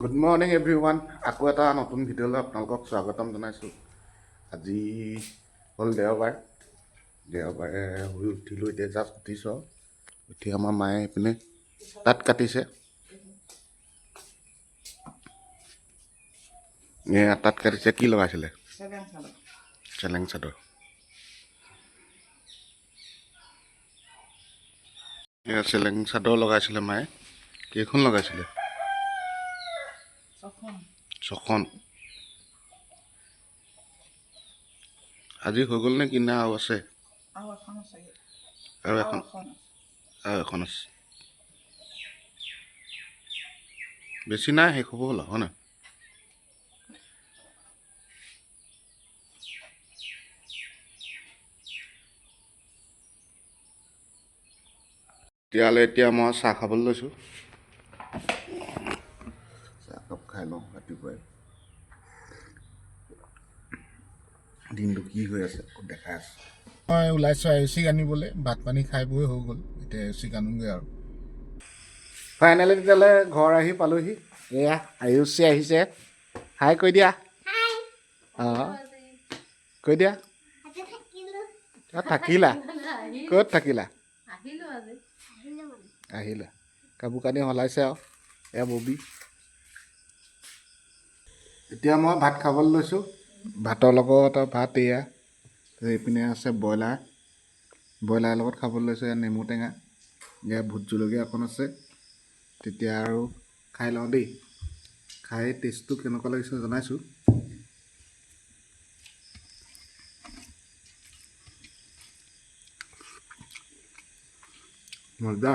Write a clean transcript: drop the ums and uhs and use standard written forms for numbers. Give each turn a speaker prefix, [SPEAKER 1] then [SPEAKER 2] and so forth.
[SPEAKER 1] Good morning everyone. আকৌ এটা নতুন ভিডিঅ'লৈ আপোনালোকক স্বাগতম জনাইছোঁ। আজি হ'ল দেওবাৰে শুই উঠিলোঁ, এতিয়া জাষ্ট উঠিছোঁ। উঠি আমাৰ মায়ে এইপিনে তাঁত কাটিছে। তাঁত কাটিছে, কি লগাইছিলে? চেলেং চাদৰ। চেলেং চাদৰ লগাইছিলে মায়ে। কেইখন লগাইছিলে? ছখন। আজি হৈ গ'ল নে কিনা আৰু আছে? আৰু এখন আছে। বেছি নাই, শেষ হ'ব হ'ল, হয় নাই? এতিয়া মই চাহ খাবলৈ লৈছোঁ। চাহকাপ খাই লওঁ ৰাতিপুৱাই। দিনটো কি হৈ আছে দেখাই আছোঁ। মই ওলাইছোঁ আয়ুষিক আনিবলৈ। ভাত পানী খাই বৈ হৈ গ'ল, এতিয়া আয়ুষিক আনোগৈ আৰু। ফাইনেলি তেতিয়াহ'লে ঘৰ আহি পালোহি। এয়া আয়ুষী আহিছে। হাই কৈ দিয়া। অঁ কৈ দিয়া। থাকিলা ক'ত থাকিলা? আহিলা। কাপোৰ কানি সলাইছে আৰু এয়া ববি। এতিয়া মই ভাত খাবলৈ লৈছোঁ। ভাতৰ লগত ভাত এয়া, এইপিনে আছে ব্ৰইলাৰ লগত খাবলৈ লৈছোঁ। এয়া নেমু টেঙা, এয়া ভোট জলকীয়া অকণ আছে। তেতিয়া আৰু খাই লওঁ দেই। খাই টেষ্টটো কেনেকুৱা লাগিছে জনাইছোঁ। মজা।